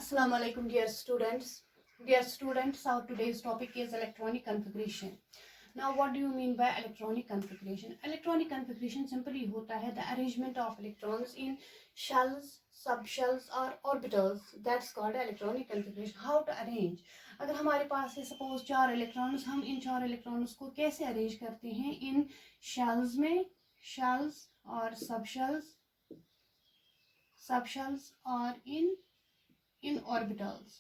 Assalamu alaikum, dear students. Dear students, our today's topic is electronic configuration. Now, what do you mean by electronic configuration? Electronic configuration simply होता है the arrangement of electrons in shells, subshells or orbitals. That's called electronic configuration. How to arrange? अगर हमारे पास है suppose 4 electrons, हम इन 4 electrons को कैसे arrange करते हैं in shells में, shells और subshells or in orbitals,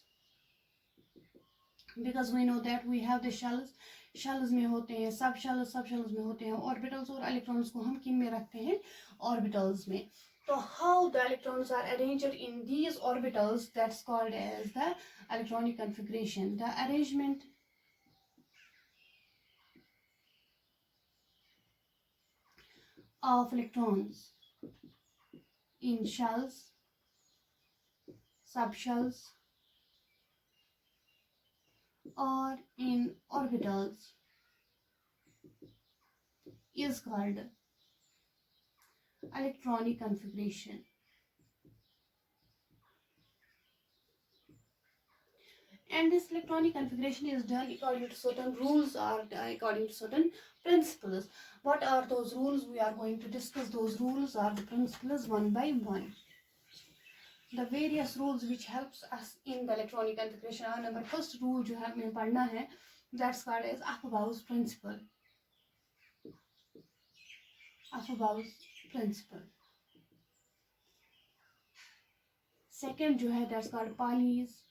because we know that we have the shells में होते हैं subshells में होते हैं orbitals, और electrons को हम किन में रखते हैं orbitals में. तो how the electrons are arranged in these orbitals, that's called as the electronic configuration. The arrangement of electrons in shells, subshells or in orbitals is called electronic configuration. And this electronic configuration is done according to certain rules or according to certain principles. What are those rules? We are going to discuss those rules or the principles one by one. The various rules which helps us in the electronic configuration are, number first rule जो है हमें पढ़ना है, that's called as Aufbau's principle. Aufbau's principle. Second जो है that's called Pauli's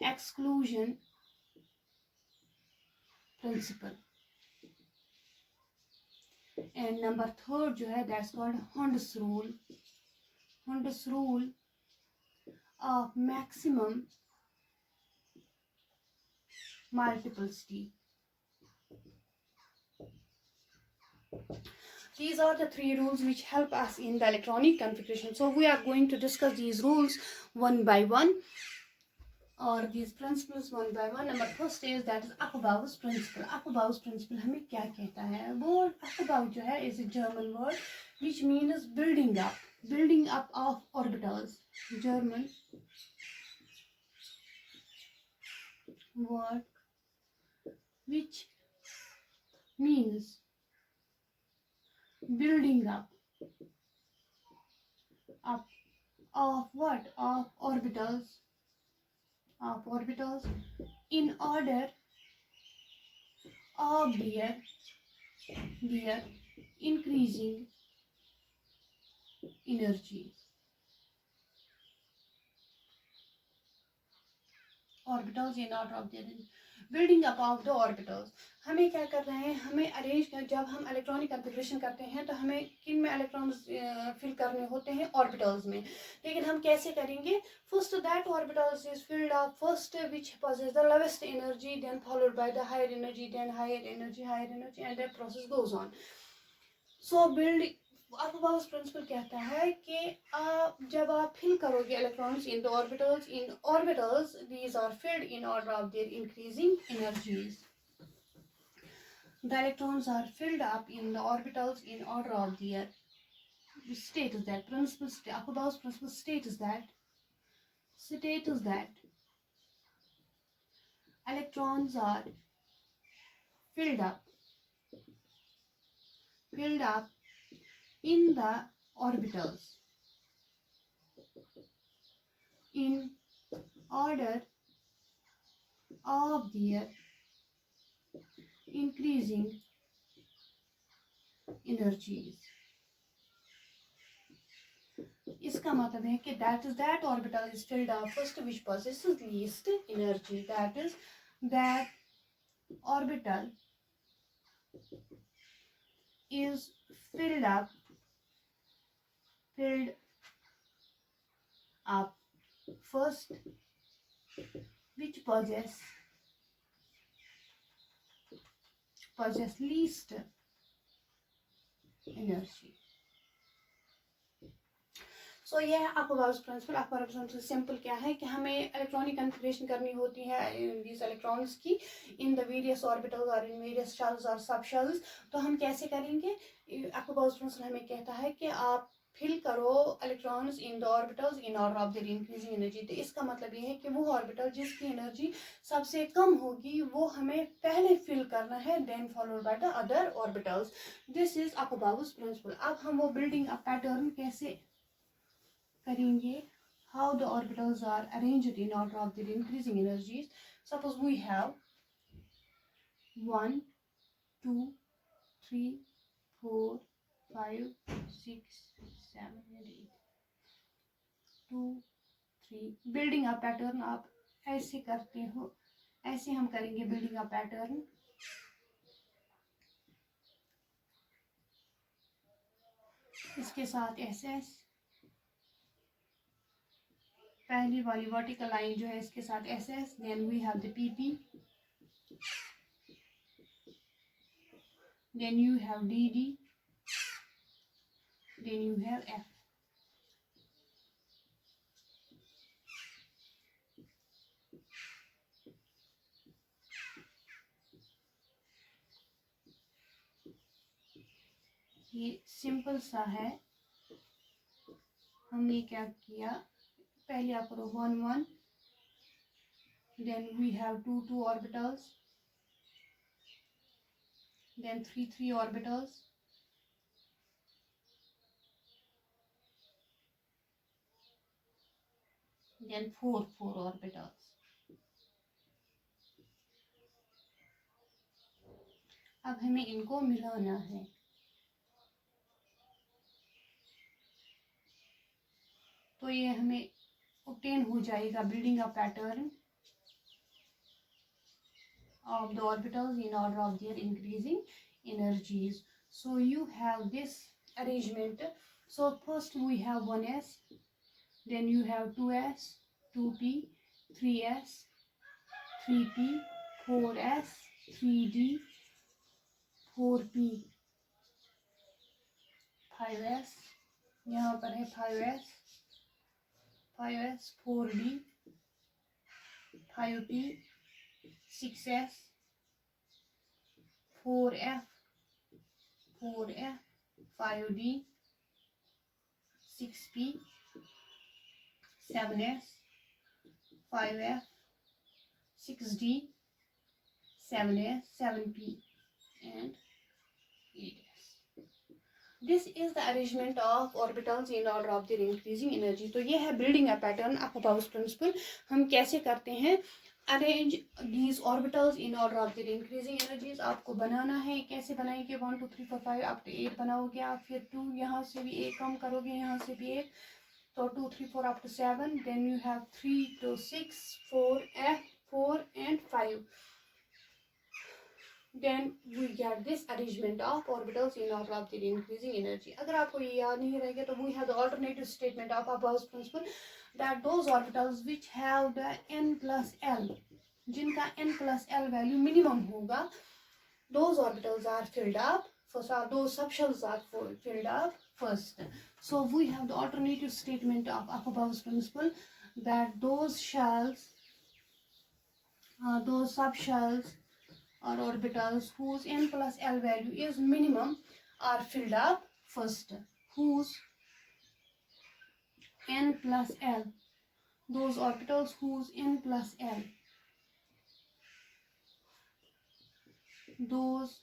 exclusion principle. And number third जो है that's called Hund's rule. Hund's rule of maximum multiplicity. These are the three rules which help us in the electronic configuration. So we are going to discuss these rules one by one, or these principles one by one. Number first is that is Aufbau's principle. Aufbau's principle हमें क्या कहता है? वो Aufbau जो है is a German word which means building up of orbitals. German word which means building up of what? Of orbitals in order of their increasing energies. Orbitals in order of their building up of the orbitals. हमें क्या कर रहे हैं, हमें arrange कर, जब हम electronic configuration करते हैं तो हमें किन में इलेक्ट्रॉन्स फिल करने होते हैं, ऑर्बिटल्स में. लेकिन हम कैसे करेंगे? First that orbitals is filled up first which possess the lowest energy, then followed by the higher energy, then higher energy, and the process goes on. So build Aufbau's principle कहता है कि जब आप फिल करोगे electrons in the orbitals, these are filled in order of their increasing energies. The electrons are filled up in the orbitals in order of their status. That principle, Aufbau's principle states that electrons are filled up in the orbitals in order of their increasing energies. इसका मतलब है कि that orbital is filled up first which possesses least energy. That is, that orbital is filled up first which possess least energy. सो यह है Aufbau's principle. Aufbau's principle simple क्या है कि हमें इलेक्ट्रॉनिक कन्फिगरेशन करनी होती है these electrons की in the various orbitals or in various shells or subshells. तो हम कैसे करेंगे? Aufbau's principle हमें कहता है कि आप फिल करो electrons in the orbitals in order of their increasing energy. तो इसका मतलब ये है कि वो ऑर्बिटल जिसकी एनर्जी सबसे कम होगी वो हमें पहले फिल करना है, then followed by the other orbitals. This is Aufbau's principle. अब हम वो बिल्डिंग अ पैटर्न कैसे करेंगे, how the orbitals are arranged in order of their increasing energies. Suppose we have 1 2 3 4 5 6 7 and 8 2 3 building a pattern आप ऐसे करते हो, ऐसे हम करेंगे बिल्डिंग अ पैटर्न। इसके साथ SS पहली वाली वर्टिकल लाइन जो है इसके साथ SS, then we have the PP, then you have DD, then you have F। ये सिंपल सा है। हमने क्या किया, पहले आप करो 1 1, then we have 2 2 orbitals, then 3 3 orbitals, then 4 4 orbitals। अब हमें इनको मिलाना है। तो ये हमें obtain हो जाएगा building a pattern of the orbitals in order of their increasing energies. So you have this arrangement. So first we have 1s, then you have 2s, 2p, 3s, 3p, 4s, 3d, 4p, 5s, यहाँ पर है 5s, 5s, 4d, 5p, 6s, 4f, 4f, 5d, 6p, 7s, 5f, 6d, 7s, 7p and 8s. This is the arrangement of orbitals in order of their increasing energy. तो ये है building a pattern of Gauss principle. हम कैसे करते हैं, arrange these orbitals in order of their increasing energies. आपको बनाना है, कैसे बनाएंगे, 1 2 3 4 5 up to 8 बनाओगे आप, फिर 2 यहाँ से भी 1 कम करोगे, यहाँ से भी 1, तो 2 3 4 up to 7, then you have 3 to 6 4 F 4 and 5, then we get this arrangement of orbitals in order of their increasing energy. अगर आपको ये याद नहीं रहेगा तो we have the alternative statement of Gauss principle that those orbitals which have the n plus l, जिनका n plus l value minimum होगा, those orbitals are filled up first, or those subshells are filled up first. So we have the alternative statement of Gauss principle that those shells, those subshells or orbitals whose n plus l value is minimum are filled up first. Whose n plus l, those orbitals whose n plus l, those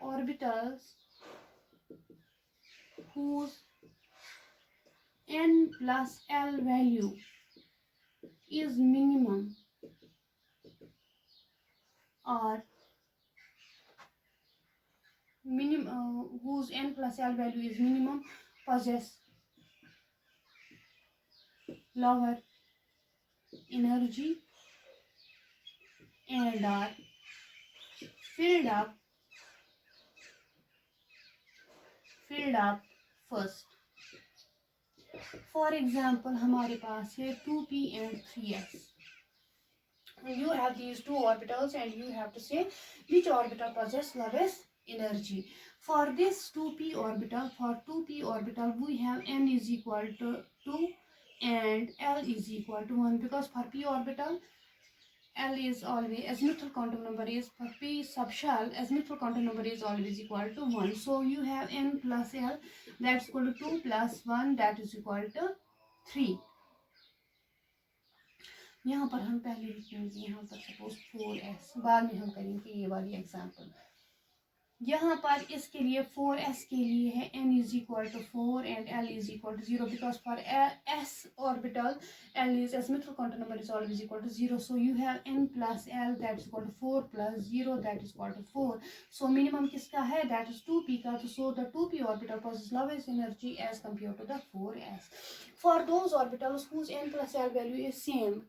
orbitals whose n plus l value is minimum are whose n plus l value is minimum possess lower energy and are filled up first. For example, हमारे पास है 2p and 3s. You have these two orbitals and you have to say which orbital possess lowest energy. For this 2p orbital, we have n is equal to 2 and l is equal to 1, because for p orbital L is always, as neutral quantum number is, for P sub shell, as neutral quantum number is always equal to 1. So you have N plus L, that's equal to 2 plus 1, that is equal to 3. यहाँ पर हम पहले लिखेंगे, यहाँ पर suppose 4s, बाद में हम करेंगे ये वाली एग्जाम्पल. यहाँ पर इसके लिए 4s के लिए है n is equal to 4 and l is equal to 0, because for s orbital l is, as neutral quantum number is always equal to 0. So you have n plus l, that is equal to 4 plus 0, that is equal to 4. So minimum किसका है, that is 2p का. So the 2p orbital possesses lowest energy as compared to the 4s. For those orbitals whose n plus l value is same,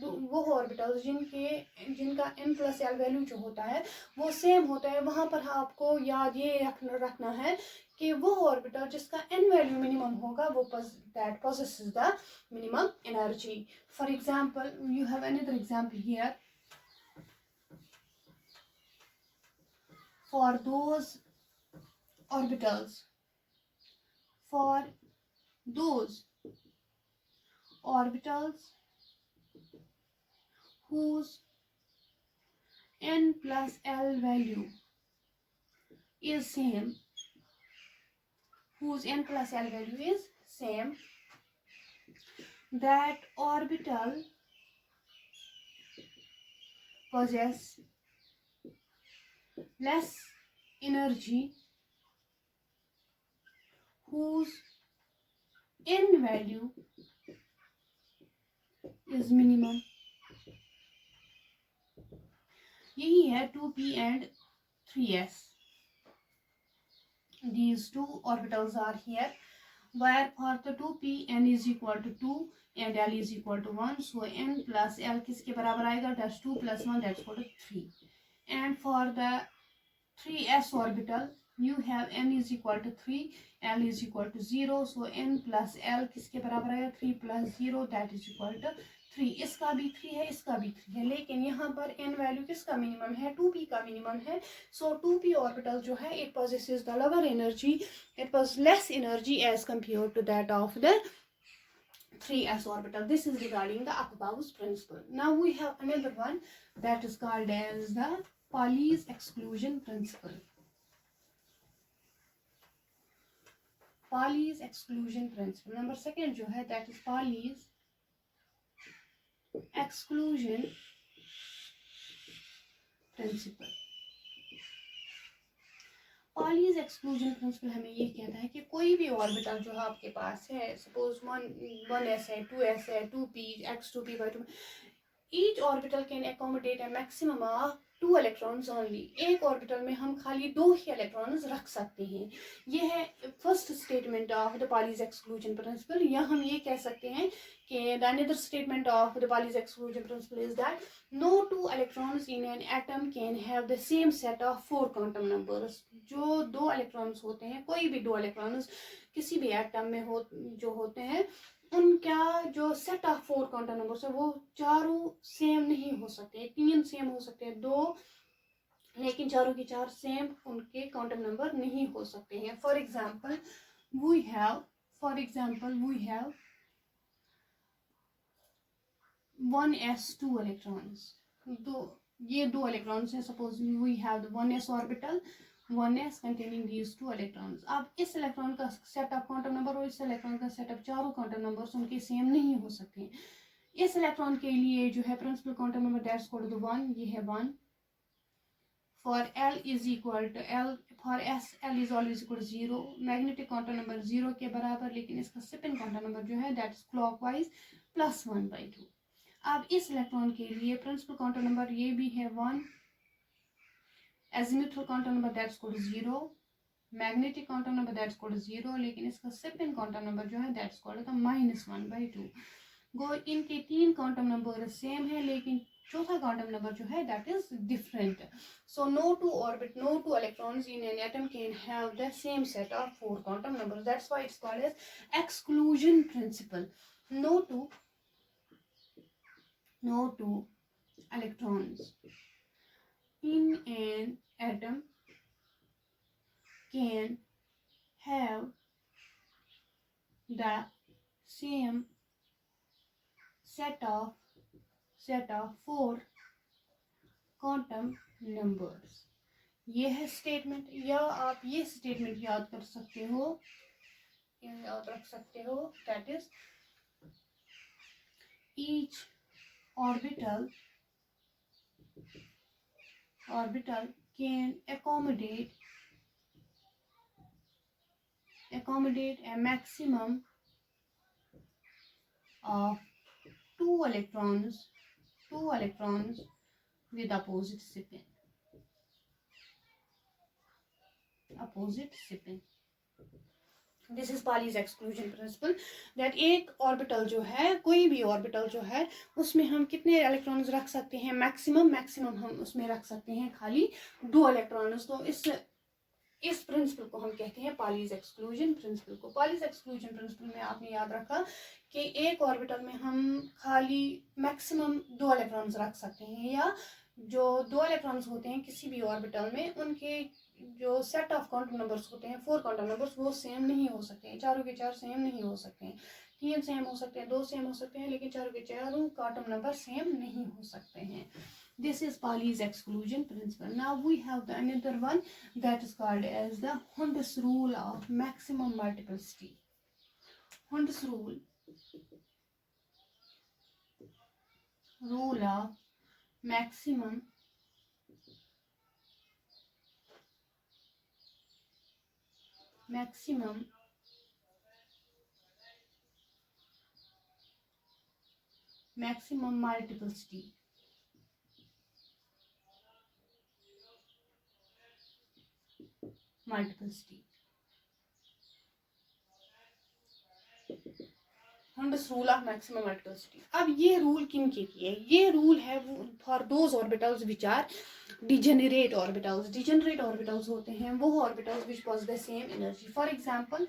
वो orbitals जिनका n plus l value जो होता है वो same होता है, वहां पर आपको याद ये रखना है कि वो ऑर्बिटल जिसका n वैल्यू मिनिमम होगा वो that possesses the minimum energy. For example, you have another example here. For those orbitals whose n plus l value is same, whose n plus l value is same, that orbital possess less energy, whose n value is minimum. यही है 2p and 3s. These two orbitals are here, where for the 2p n is equal to 2 and l is equal to 1. So n plus l किसके बराबर आएगा, that's 2 plus 1, that's equal to 3. And for the 3s orbital, you have n is equal to 3, l is equal to 0. So n plus l किसके बराबर आएगा, 3 plus 0, that is equal to 3. इसका भी 3 है, इसका भी 3 है, लेकिन यहाँ पर n वैल्यू किसका मिनिमम है, 2p का मिनिमम है. So 2p orbital जो है, it possesses the lower energy, it possesses less energy as compared to that of the 3s orbital. This is regarding the Appel-Bowes principle. Now we have another one that is called as the Pauli's exclusion principle. Pauli's exclusion principle. Number second जो है, that is Pauli's exclusion principle. Pauli's exclusion principle हमें ये कहता है कि कोई भी orbital जो आपके पास है, सपोज 1s है, 2s है, 2p, x2p by 2, each orbital can accommodate a maximum of 2 electrons only. एक ऑर्बिटल में हम खाली 2 ही इलेक्ट्रॉन्स रख सकते हैं. ये है first statement of the Pauli's exclusion principle. या हम ये कह सकते हैं कि the another statement of the Pauli's exclusion principle is that no 2 electrons in an atom can have the same set of 4 quantum numbers. जो 2 इलेक्ट्रॉन्स होते हैं, कोई भी 2 इलेक्ट्रॉन्स किसी भी एटम में जो होते हैं, उनका जो सेट ऑफ 4 क्वांटम नंबर्स है वो चारों सेम नहीं हो सकते. 3 सेम हो सकते हैं, 2, लेकिन चारों की 4 सेम उनके क्वांटम नंबर नहीं हो सकते हैं. For example we have 1s2 electrons. ये 2 इलेक्ट्रॉन्स हैं. Suppose we have the 1s orbital, 1s containing these 2 electrons. अब इस इलेक्ट्रॉन का सेट ऑफ क्वांटम नंबर और इस इलेक्ट्रॉन का सेट ऑफ चारों क्वांटम नंबर्स उनके सेम नहीं हो सकते. इस इलेक्ट्रॉन के लिए जो है principal quantum number that's equal to 1, ये है 1. For L is equal to L, for S L is always equal to 0. Magnetic quantum number 0 के बराबर, लेकिन इसका स्पिन क्वांटम नंबर जो है दैट इज क्लॉकवाइज प्लस 1/2. अब इस इलेक्ट्रॉन के लिए प्रिंसिपल क्वांटम नंबर ये भी है 1, azimuthal quantum number that's equal to 0, magnetic quantum number that's equal to 0, लेकिन इसका spin quantum number जो है that's equal to -1/2. इनके 3 क्वांटम नंबर सेम है, लेकिन चौथा क्वांटम नंबर जो है that is different. So no two electrons in an atom can have the same set of 4 quantum numbers. That's why it's called as exclusion principle. No two electrons in an atom can have the same set of 4 quantum numbers. ये है statement, या आप ये statement याद कर सकते हो, याद रख सकते हो, that is each orbital can accommodate a maximum of two electrons with opposite spin. This is Pauli's exclusion principle, that एक ऑर्बिटल जो है, कोई भी ऑर्बिटल जो है, उसमें हम कितने इलेक्ट्रॉन्स रख सकते हैं, मैक्सिमम हम उसमें रख सकते हैं खाली 2 इलेक्ट्रॉन्स। तो इस प्रिंसिपल को हम कहते हैं पालीज एक्सक्लूजन प्रिंसिपल को। पालीज एक्सक्लूजन प्रिंसिपल में आपने याद रखा कि एक ऑर्बिटल में हम खाली मैक्सिमम 2 इलेक्ट्रॉन्स रख सकते हैं, या जो 2 इलेक्ट्रॉन्स होते हैं किसी भी ऑर्बिटल में, उनके जो सेट ऑफ क्वांटम नंबर्स होते हैं, 4 क्वांटम नंबर्स, वो सेम नहीं हो सकते हैं। चारों के चार सेम नहीं हो सकते हैं, 3 सेम हो सकते हैं, 2 सेम हो सकते हैं, लेकिन चारों के चारों क्वांटम नंबर सेम नहीं हो सकते हैं। This is Pauli's exclusion principle. Now we have the another one that is called as the Hund's rule of maximum multiplicity. Hund's rule of maximum multiplicity. Hund's rule of maximum multiplicity. अब ये rule किन के लिए है? ये rule है for those orbitals which are degenerate orbitals. Degenerate orbitals होते हैं वो orbitals which possess the same energy. For example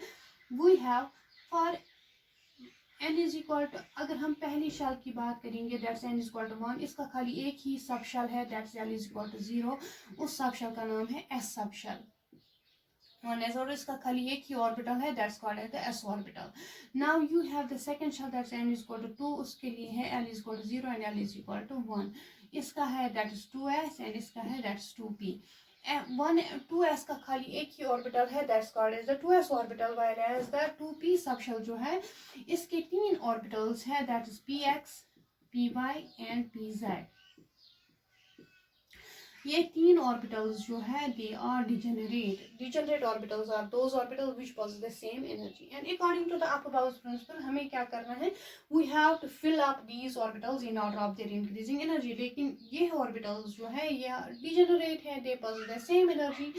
we have for n is equal to, अगर हम पहली शेल की बात करेंगे that's n is equal to 1, इसका खाली एक ही सब शेल है that's l is equal to 0, उस सब शेल का नाम है s सब शेल 1s, और इसका खाली एक ही ऑर्बिटल है that's called as the s orbital. Now you have the second shell that's n is equal to 2, उसके लिए है l is equal to 0 and l is equal to 1, इसका है दैट इज 2s एंड इसका है that's 2p। 2s का खाली एक ही ऑर्बिटल है that's called as the 2s orbital, whereas the 2p subshell जो है इसके 3 ऑर्बिटल्स है that is px, py and pz। ये 3 ऑर्बिटल्स जो है they are degenerate orbitals are those orbitals which possess the same energy, and according to the Appenbauer's principle हमें क्या करना है, we have to fill up these orbitals in order of their increasing energy। लेकिन ये orbitals जो है ये degenerate है, they possess the same energy।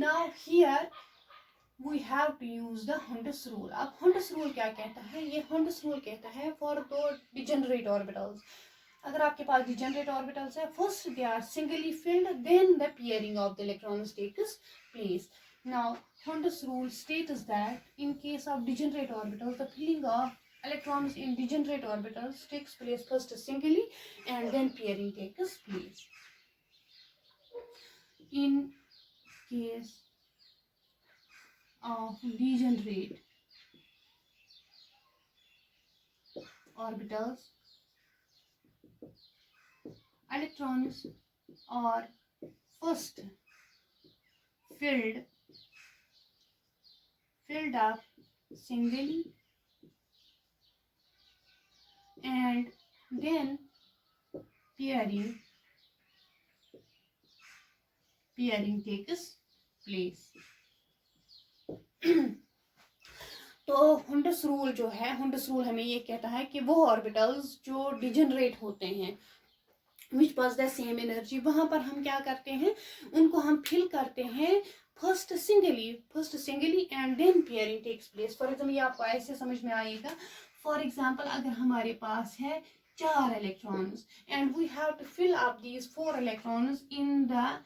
now here we have to use the Hund's rule। अब Hund's rule क्या कहता है? ये Hund's rule कहता है for दो डिजेनरेट ऑर्बिटल्स, अगर आपके पास डिजेनरेट ऑर्बिटल्स है, first they are singly filled, then the pairing of the electrons takes place. Now Hund's rule states that in case of degenerate orbitals, the filling of electrons in degenerate orbitals takes place first singly and then pairing takes place. In case of degenerate orbitals, electrons are first filled up singly and then pairing takes place। तो Hund's rule जो है, Hund's rule हमें ये कहता है कि वो orbitals जो डिजेनरेट होते हैं which possess the same energy, वहां पर हम क्या करते हैं, उनको हम फिल करते हैं first singly and then pairing takes place. For example ये आपको ऐसे समझ में आएगा, फॉर एग्जाम्पल अगर हमारे पास है 4 electrons and we have to fill up these 4 electrons in the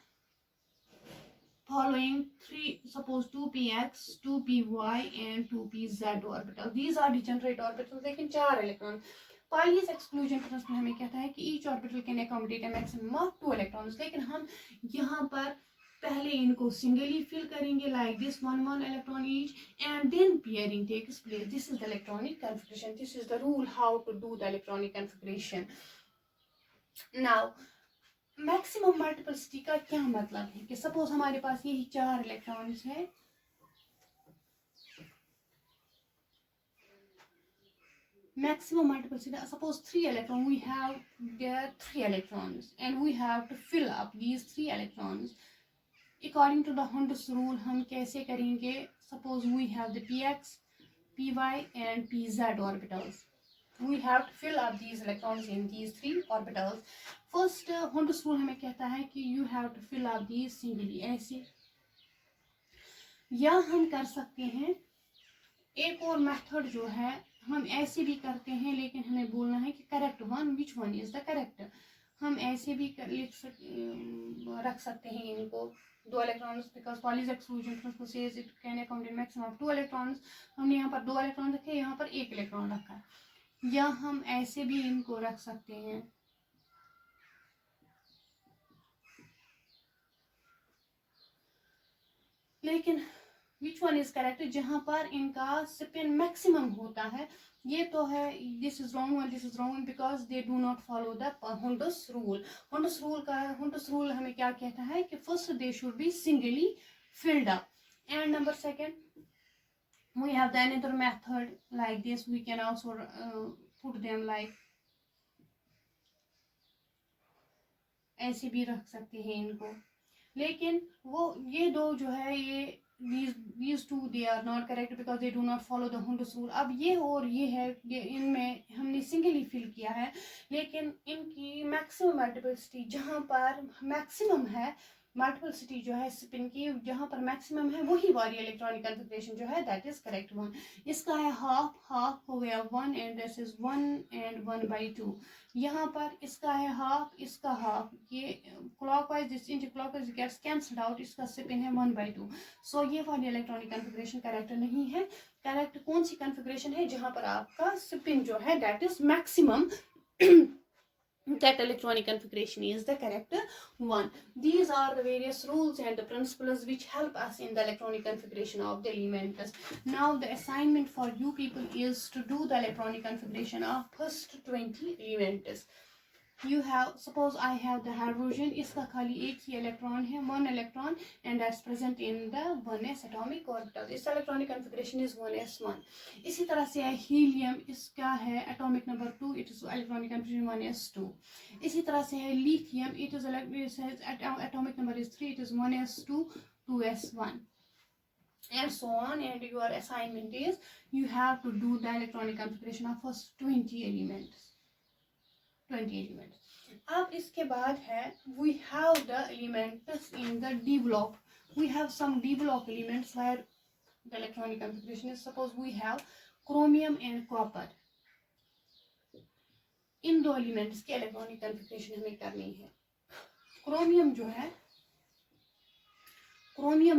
following 3, suppose 2px, 2py and 2pz orbital, these are degenerate orbitals, लेकिन 4 इलेक्ट्रॉन। Pauli's exclusion प्रिंसिपल हमें कहता है कि each orbital can accommodate a maximum of 2 electrons, लेकिन हम यहाँ पर पहले इनको सिंगली फिल करेंगे like this, 1 electron each, and then pairing takes place। this is the electronic configuration, this is the rule how to do the electronic configuration। now maximum multiplicity का क्या मतलब है कि सपोज हमारे पास यही 4 इलेक्ट्रॉन्स है, maximum multiplicity, suppose 3 electrons, we have there 3 electrons and we have to fill up these 3 electrons according to the Hund's rule. हम कैसे करेंगे? Suppose we have the px, py and pz orbitals. We have to fill up these electrons in these 3 orbitals. First Hund's rule हमें कहता है कि you have to fill up these singly, ऐसे, या हम कर सकते हैं एक और मेथड जो है, हम ऐसे भी करते हैं लेकिन हमें बोलना है कि correct one, which one is the correct. हम ऐसे भी रख सकते हैं इनको 2 electrons, because Pauli's exclusion principle says it can accommodate maximum of 2 electrons. हमने यहाँ पर 2 इलेक्ट्रॉन रखे, यहाँ पर 1 इलेक्ट्रॉन रखा है, या हम ऐसे भी इनको रख सकते हैं, लेकिन विच वन इज करेक्ट जहां पर इनका स्पिन मैक्सिमम होता है। ये तो है, this is wrong one, this is wrong one, because they do not follow the Hund's rule. Hund's rule हमें क्या कहता है कि first they should be singly filled up, and number second we have the another method like this, we can also put them like ऐसे भी रख सकते हैं इनको, लेकिन वो ये दो जो है ये these two they are not correct because they do not follow the Hund's rule। अब ये और ये है, ये इनमें हमने सिंगली फिल किया है, लेकिन इनकी मैक्सिमम मल्टीपलिसिटी जहाँ पर मैक्सिमम है, मल्टीपलिसिटी जो है स्पिन की जहाँ पर मैक्सिमम है, वही वाली इलेक्ट्रॉनिक कन्फिग्रेशन जो है दैट इज करेक्ट वन। इसका है हाफ, हाफ हो गया 1 एंड दिस इज 1 एंड 1/2। यहाँ पर इसका है हाफ, इसका हाफ, ये clockwise this anti clockwise gets cancelled out, इसका स्पिन है 1/2। सो ये वाली इलेक्ट्रॉनिक कन्फिग्रेशन करेक्ट नहीं है। करेक्ट कौन सी कन्फिग्रेशन है? जहाँ पर आपका स्पिन जो है that is maximum, that electronic configuration is the correct one. These are the various rules and the principles which help us in the electronic configuration of the elements. Now the assignment for you people is to do the electronic configuration of first 20 elements. You have, suppose I have the hydrogen, इसका खाली एक ही electron है, 1 electron, and that's present in the 1s atomic orbital. इस electronic configuration is 1s1. इसी तरह से है helium, इसका है atomic number 2, it is electronic configuration 1s2. इसी तरह से है lithium, it is atomic number is 3, it is 1s2, 2s1. And so on, and your assignment is you have to do the electronic configuration of first 20 elements. अब इसके बाद है we have the elements in the d block. We have some d block elements where the electronic configuration is, suppose we have chromium and copper. इन दो elements की electronic configuration हमें करनी है। Chromium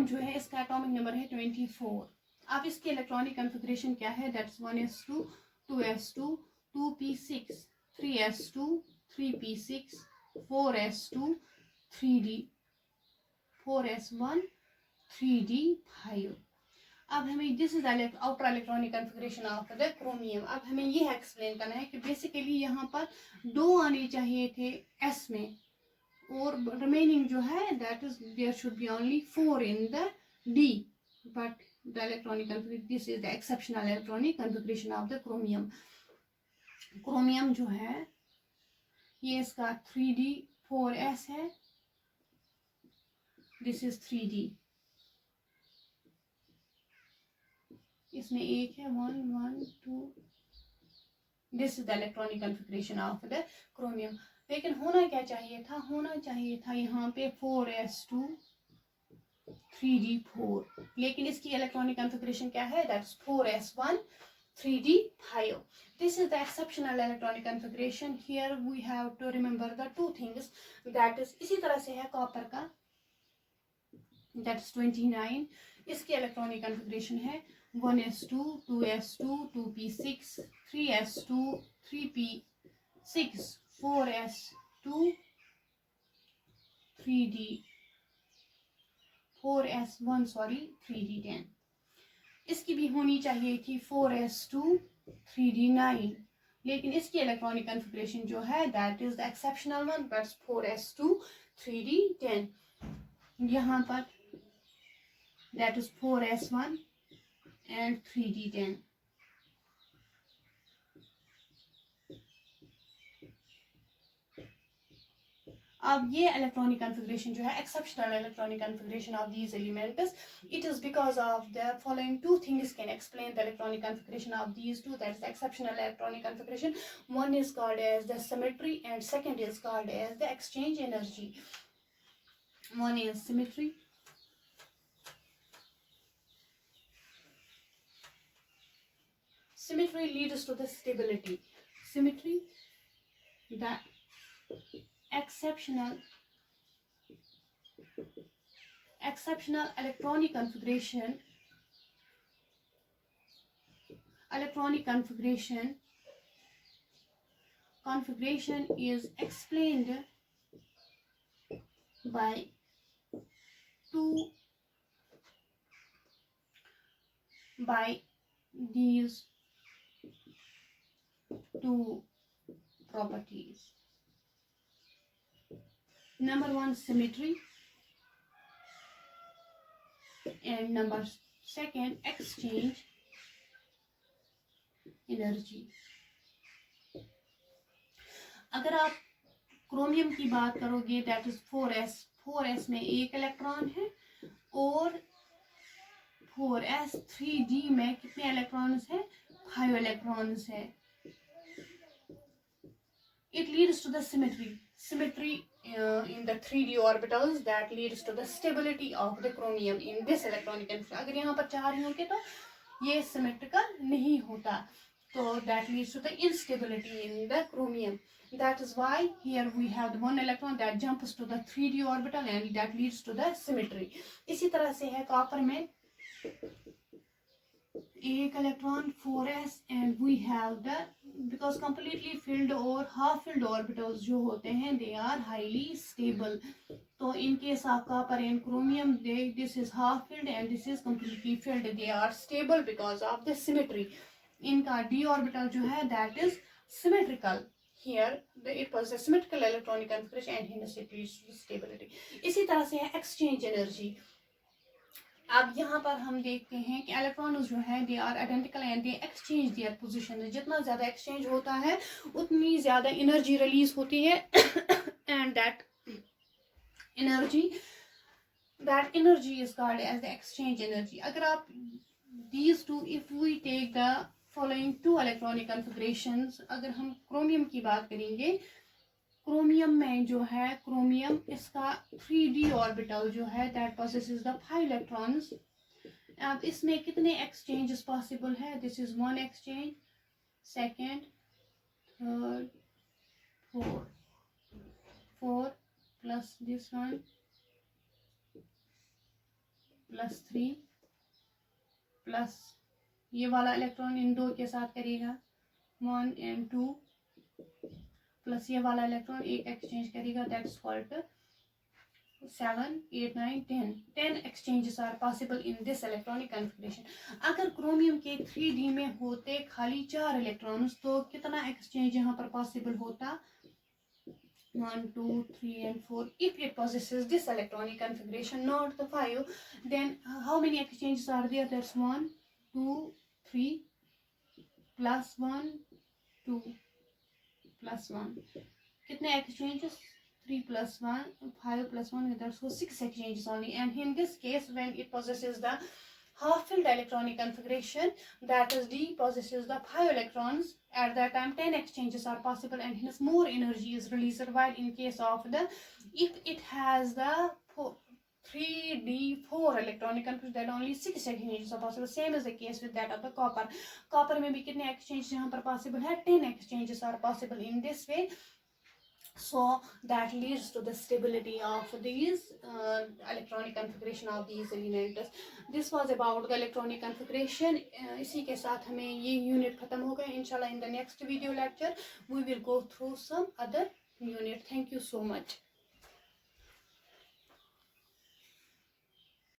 जो है इसका एटॉमिक नंबर है 24। अब इसकी इलेक्ट्रॉनिक कन्फिग्रेशन क्या है? That's 1s2, 2s2, 2p6, 3s2, 3p6, 4s2, 3d, 4s1, 3d5। अब हमें this is outer electronic configuration of the chromium. अब हमें ये एक्सप्लेन करना है कि बेसिकली यहाँ पर 2 आने चाहिए थे s में, और रिमेनिंग जो है that is there should be only 4 in the d, but the electronic configuration, this is the exceptional electronic configuration of the chromium. Chromium जो है ये इसका 3d 4s है, दिस इज 3d, इसमें एक है 1 1 2, this is the electronic configuration of the chromium. लेकिन होना क्या चाहिए था? होना चाहिए था यहाँ पे 4s2 3d4, लेकिन इसकी इलेक्ट्रॉनिक कन्फिग्रेशन क्या है? That's 4s1 3d5. This is the exceptional electronic configuration. Here we have to remember the 2 things, that is इसी तरह से है कॉपर का, that's 29, इसकी इलेक्ट्रॉनिक कन्फिग्रेशन है 1s2, 2s2, 2p6, 3s2, 3p6, 4s2, 3d10। इसकी भी होनी चाहिए थी 4s2 3d9, लेकिन इसकी इलेक्ट्रॉनिक कन्फिग्रेशन जो है that is the exceptional one, that's 4s2 3d10। यहाँ पर that is 4s1 and 3d10। अब ये इलेक्ट्रॉनिक कन्फिग्रेशन जो है exceptional electronic configuration of these elements, it is because of the following two things can explain the electronic configuration of these two, that is exceptional electronic configuration. One is called as the symmetry and second is called as the exchange energy. One is symmetry, symmetry leads to the stability. Symmetry, the exceptional electronic configuration is explained by these two properties. Number one, symmetry, and number second, exchange energy. अगर आप chromium की बात करोगे that is 4s में एक electron है और 4s 3d में कितने इलेक्ट्रॉन्स है? 5 इलेक्ट्रॉन्स है। It leads to the symmetry in the 3d orbitals that leads to the stability of the chromium in this electronic configuration. अगर यहाँ पर 4 ही होंगे तो ये symmetrical नहीं होता, तो that leads to the instability in the chromium. That is why here we have the one electron that jumps to the 3d orbital and that leads to the symmetry. इसी तरह से है कॉपर में एक electron 4s and we have the because completely filled और half filled orbitals जो होते हैं they are highly stable. तो in case of copper and chromium this is half filled and this is completely filled, they are stable because of the symmetry. इनका d orbital जो है that is symmetrical. Here it was a symmetrical electronic configuration and hence it leads to stability. इसी तरह से है exchange energy. अब यहाँ पर हम देखते हैं कि इलेक्ट्रॉन्स जो है they are identical and they exchange their position. जितना ज़्यादा एक्सचेंज होता है उतनी ज़्यादा एनर्जी रिलीज होती है and that energy is called as the exchange energy. अगर आप these two if we take the following two electronic configurations, अगर हम क्रोमियम की बात करेंगे, क्रोमियम में जो है क्रोमियम इसका 3d ऑर्बिटल जो है दैट पोसेसेस द 5 इलेक्ट्रॉन्स। अब इसमें कितने एक्सचेंजेस पॉसिबल है? This is 1 exchange, second, third, four plus this one plus 3 plus ये वाला इलेक्ट्रॉन इन दो के साथ करेगा 1 and 2 प्लस ये वाला इलेक्ट्रॉन एक एक्सचेंज करेगा that's called 7 8 9 10 exchanges are possible in this electronic configuration. अगर क्रोमियम के 3d में होते खाली 4 इलेक्ट्रॉन्स तो कितना एक्सचेंज यहाँ पर पॉसिबल होता? 1 2 3 and 4. If it possesses this electronic configuration, not the 5, then how many exchanges are there? That's 1 2 3 plus 1 2 plus 1. कितने exchanges? 3 plus 1 5 plus 1, that's so 6 exchanges only. And in this case when it possesses the half filled electronic configuration, that is D possesses the 5 electrons, at that time 10 exchanges are possible and hence more energy is released. While in case of the if it has the 3d4 electronic configuration, then only 6 exchanges are possible. Same is the case with that of the copper. Copper में भी कितने exchanges यहाँ पर possible है? 10 exchanges are possible in this way. So that leads to the stability of these electronic configuration of these elements. This was about the electronic configuration. इसी के साथ हमें ये unit खत्म हो गए. Inshallah in the next video lecture we will go through some other unit. Thank you so much.